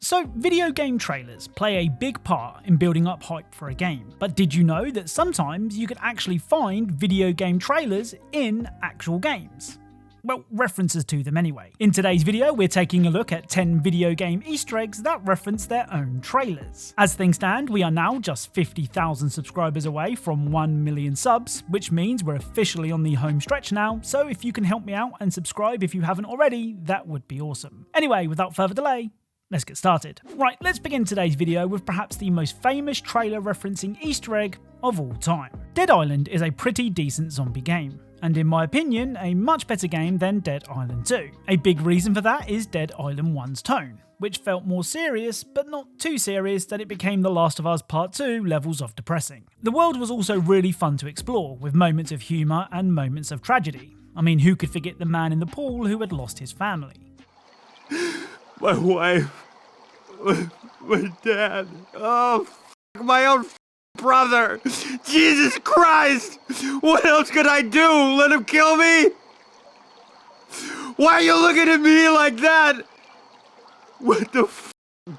So, video game trailers play a big part in building up hype for a game, but did you know that sometimes you can actually find video game trailers in actual games? Well, references to them anyway. In today's video, we're taking a look at 10 video game Easter eggs that reference their own trailers. As things stand, we are now just 50,000 subscribers away from 1 million subs, which means we're officially on the home stretch now, so if you can help me out and subscribe if you haven't already, that would be awesome. Anyway, without further delay, let's get started. Right, let's begin today's video with perhaps the most famous trailer referencing Easter egg of all time. Dead Island is a pretty decent zombie game, and in my opinion, a much better game than Dead Island 2. A big reason for that is Dead Island 1's tone, which felt more serious, but not too serious that it became The Last of Us Part 2 levels of depressing. The world was also really fun to explore, with moments of humour and moments of tragedy. I mean, who could forget the man in the pool who had lost his family? My wife, my dad, my own brother. Jesus Christ! What else could I do? Let him kill me? Why are you looking at me like that? What the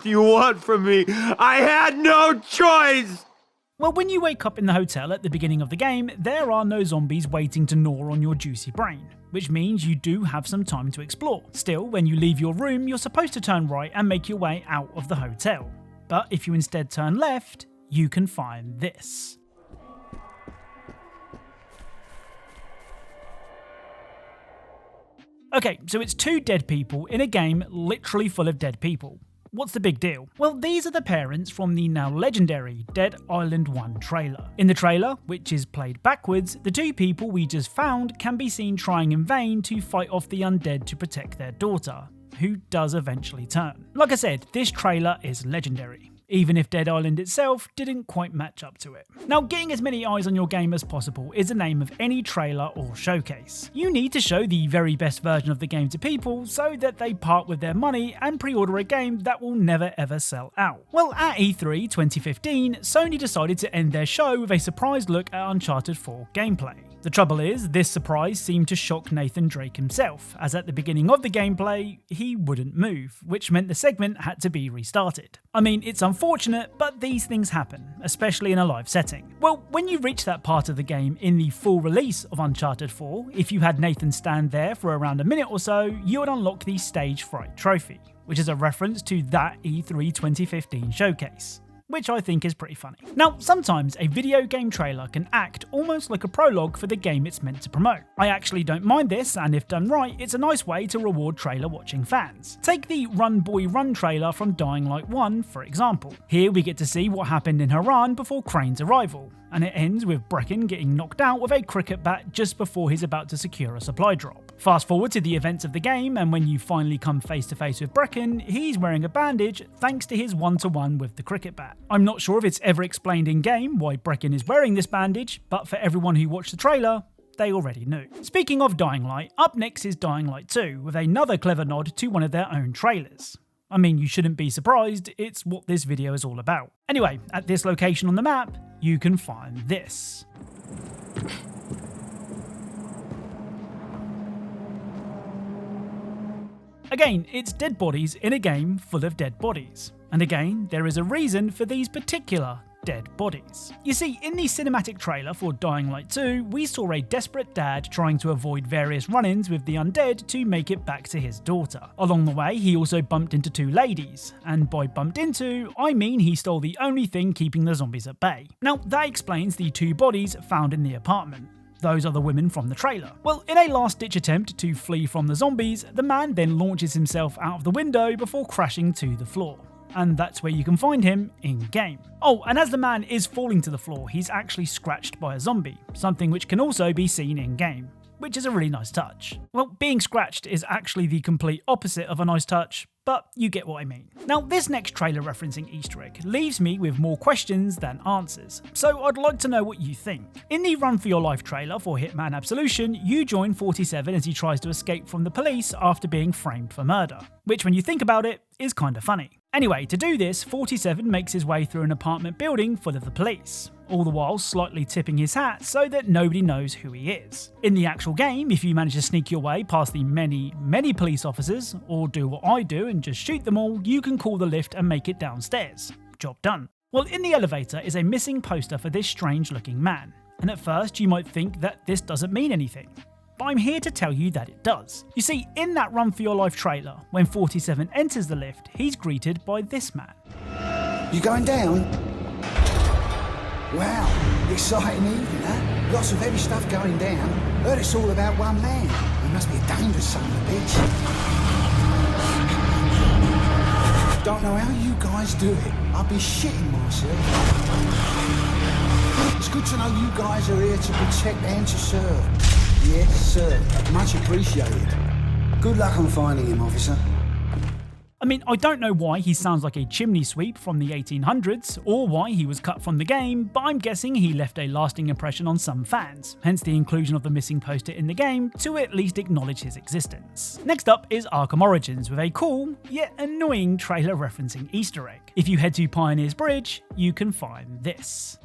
do you want from me? I had no choice! Well, when you wake up in the hotel at the beginning of the game, there are no zombies waiting to gnaw on your juicy brain, which means you do have some time to explore. Still, when you leave your room, you're supposed to turn right and make your way out of the hotel. But if you instead turn left, you can find this. Okay, so it's two dead people in a game literally full of dead people. What's the big deal? Well, these are the parents from the now legendary Dead Island 1 trailer. In the trailer, which is played backwards, the two people we just found can be seen trying in vain to fight off the undead to protect their daughter, who does eventually turn. Like I said, this trailer is legendary, even if Dead Island itself didn't quite match up to it. Now, getting as many eyes on your game as possible is the name of any trailer or showcase. You need to show the very best version of the game to people so that they part with their money and pre-order a game that will never ever sell out. Well, at E3 2015, Sony decided to end their show with a surprise look at Uncharted 4 gameplay. The trouble is, this surprise seemed to shock Nathan Drake himself, as at the beginning of the gameplay, he wouldn't move, which meant the segment had to be restarted. I mean, it's unfortunate, but these things happen, especially in a live setting. Well, when you reach that part of the game in the full release of Uncharted 4, if you had Nathan stand there for around a minute or so, you would unlock the Stage Fright trophy, which is a reference to that E3 2015 showcase, which I think is pretty funny. Now, sometimes a video game trailer can act almost like a prologue for the game it's meant to promote. I actually don't mind this, and if done right, it's a nice way to reward trailer watching fans. Take the Run Boy Run trailer from Dying Light 1, for example. Here we get to see what happened in Haran before Crane's arrival, and it ends with Brecken getting knocked out with a cricket bat just before he's about to secure a supply drop. Fast forward to the events of the game, and when you finally come face to face with Brecken, he's wearing a bandage thanks to his one-to-one with the cricket bat. I'm not sure if it's ever explained in-game why Brecken is wearing this bandage, but for everyone who watched the trailer, they already knew. Speaking of Dying Light, up next is Dying Light 2, with another clever nod to one of their own trailers. I mean, you shouldn't be surprised, it's what this video is all about. Anyway, at this location on the map, you can find this. Again, it's dead bodies in a game full of dead bodies. And again, there is a reason for these particular dead bodies. You see, in the cinematic trailer for Dying Light 2, we saw a desperate dad trying to avoid various run-ins with the undead to make it back to his daughter. Along the way, he also bumped into two ladies, and by bumped into, I mean he stole the only thing keeping the zombies at bay. Now, that explains the two bodies found in the apartment. Those are the women from the trailer. Well, in a last-ditch attempt to flee from the zombies, the man then launches himself out of the window before crashing to the floor. And that's where you can find him in-game. Oh, and as the man is falling to the floor, he's actually scratched by a zombie, something which can also be seen in-game, which is a really nice touch. Well, being scratched is actually the complete opposite of a nice touch, but you get what I mean. Now, this next trailer referencing Easter egg leaves me with more questions than answers, so I'd like to know what you think. In the Run for Your Life trailer for Hitman Absolution, you join 47 as he tries to escape from the police after being framed for murder, which when you think about it, is kinda funny. Anyway, to do this, 47 makes his way through an apartment building full of the police. all the while slightly tipping his hat so that nobody knows who he is. In the actual game, if you manage to sneak your way past the many police officers, or do what I do and just shoot them all, you can call the lift and make it downstairs. Job done. Well, in the elevator is a missing poster for this strange looking man, and at first you might think that this doesn't mean anything. But I'm here to tell you that it does. You see, in that Run for Your Life trailer, when 47 enters the lift, he's greeted by this man. You going down? Wow, exciting evening, huh? Lots of heavy stuff going down. Heard it's all about one man. He must be a dangerous son of a bitch. Don't know how you guys do it. I'd be shitting myself. It's good to know you guys are here to protect and to serve. Yes, sir. Much appreciated. Good luck on finding him, officer. I mean, I don't know why he sounds like a chimney sweep from the 1800s, or why he was cut from the game, but I'm guessing he left a lasting impression on some fans, hence the inclusion of the missing poster in the game to at least acknowledge his existence. Next up is Arkham Origins with a cool, yet annoying trailer referencing Easter egg. If you head to Pioneer's Bridge, you can find this.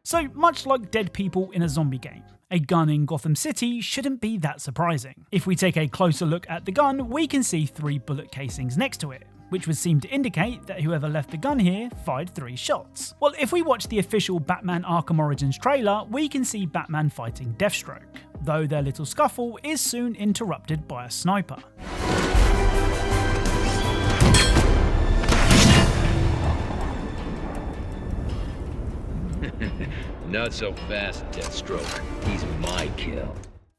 So, much like dead people in a zombie game, a gun in Gotham City shouldn't be that surprising. If we take a closer look at the gun, we can see 3 bullet casings next to it, which would seem to indicate that whoever left the gun here fired 3 shots. Well, if we watch the official Batman Arkham Origins trailer, we can see Batman fighting Deathstroke, though their little scuffle is soon interrupted by a sniper. Not so fast, Deathstroke. He's my kill.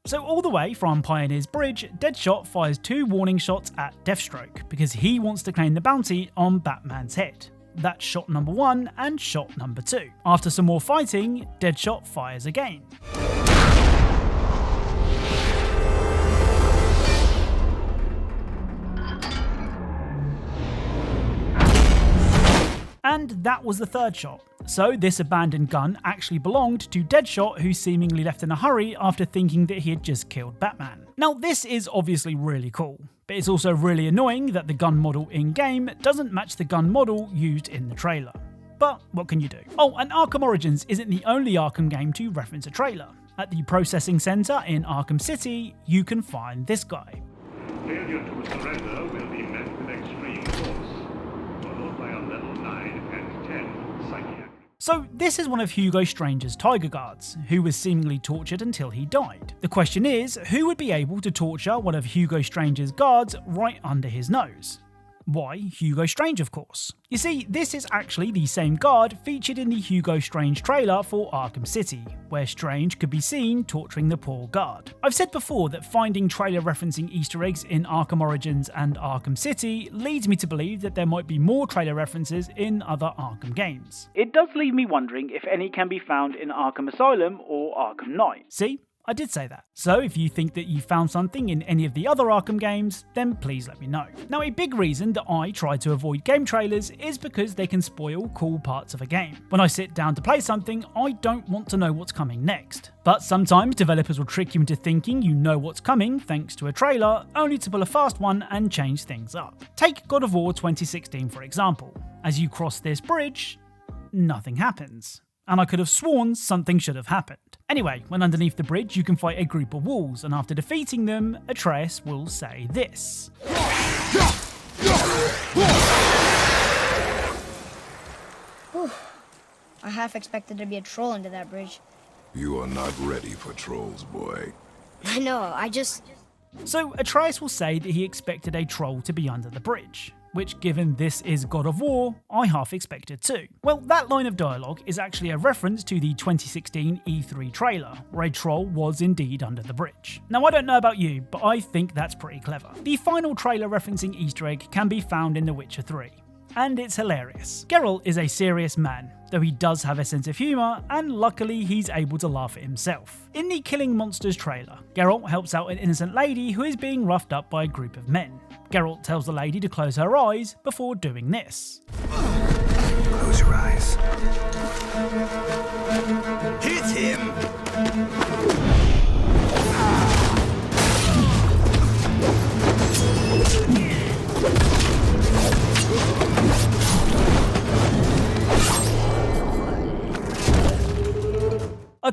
So all the way from Pioneer's Bridge, Deadshot fires 2 warning shots at Deathstroke because he wants to claim the bounty on Batman's head. That's shot number 1 and shot number 2. After some more fighting, Deadshot fires again. And that was the 3rd shot. So this abandoned gun actually belonged to Deadshot, who seemingly left in a hurry after thinking that he had just killed Batman. Now this is obviously really cool, but it's also really annoying that the gun model in-game doesn't match the gun model used in the trailer. But what can you do? Oh, and Arkham Origins isn't the only Arkham game to reference a trailer. At the processing center in Arkham City, you can find this guy. Failure to surrender will be met with extreme force, followed by a level 9 and 10 psychiatric. So this is one of Hugo Strange's Tiger Guards, who was seemingly tortured until he died. The question is, who would be able to torture one of Hugo Strange's guards right under his nose? Why, Hugo Strange, of course. You see, this is actually the same guard featured in the Hugo Strange trailer for Arkham City, where Strange could be seen torturing the poor guard. I've said before that finding trailer referencing Easter eggs in Arkham Origins and Arkham City leads me to believe that there might be more trailer references in other Arkham games. It does leave me wondering if any can be found in Arkham Asylum or Arkham Knight. See? I did say that. So if you think that you found something in any of the other Arkham games, then please let me know. Now, a big reason that I try to avoid game trailers is because they can spoil cool parts of a game. When I sit down to play something, I don't want to know what's coming next. But sometimes developers will trick you into thinking you know what's coming thanks to a trailer, only to pull a fast one and change things up. Take God of War 2016 for example. As you cross this bridge, nothing happens. And I could have sworn something should have happened. Anyway, when underneath the bridge you can fight a group of wolves, and after defeating them, Atreus will say this. Whew. I half expected there to be a troll under that bridge. You are not ready for trolls, boy. I know, So Atreus will say that he expected a troll to be under the bridge, which, given this is God of War, I half expected too. Well, that line of dialogue is actually a reference to the 2016 E3 trailer, where a troll was indeed under the bridge. Now, I don't know about you, but I think that's pretty clever. The final trailer referencing Easter egg can be found in The Witcher 3. And it's hilarious. Geralt is a serious man, though he does have a sense of humour, and luckily he's able to laugh at himself. In the Killing Monsters trailer, Geralt helps out an innocent lady who is being roughed up by a group of men. Geralt tells the lady to close her eyes before doing this. Close your eyes. Hit him!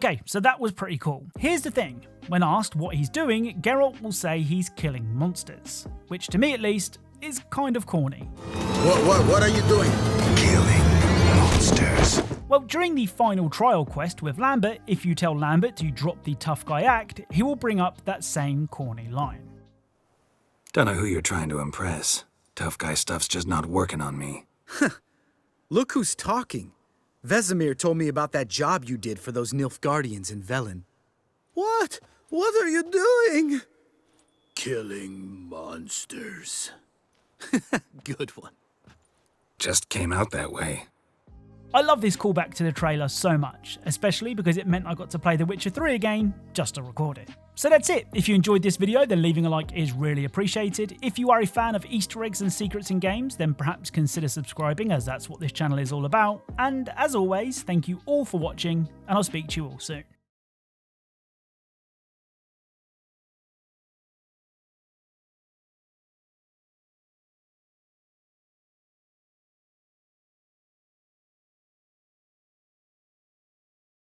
Okay, so that was pretty cool. Here's the thing. When asked what he's doing, Geralt will say he's killing monsters, which to me at least is kind of corny. What are you doing? Killing monsters. Well, during the final trial quest with Lambert, if you tell Lambert to drop the tough guy act, he will bring up that same corny line. Don't know who you're trying to impress. Tough guy stuff's just not working on me. Look who's talking. Vesemir told me about that job you did for those Nilfgaardians in Velen. What? What are you doing? Killing monsters. Good one. Just came out that way. I love this callback to the trailer so much, especially because it meant I got to play The Witcher 3 again just to record it. So that's it. If you enjoyed this video, then leaving a like is really appreciated. If you are a fan of Easter eggs and secrets in games, then perhaps consider subscribing, as that's what this channel is all about. And as always, thank you all for watching, and I'll speak to you all soon.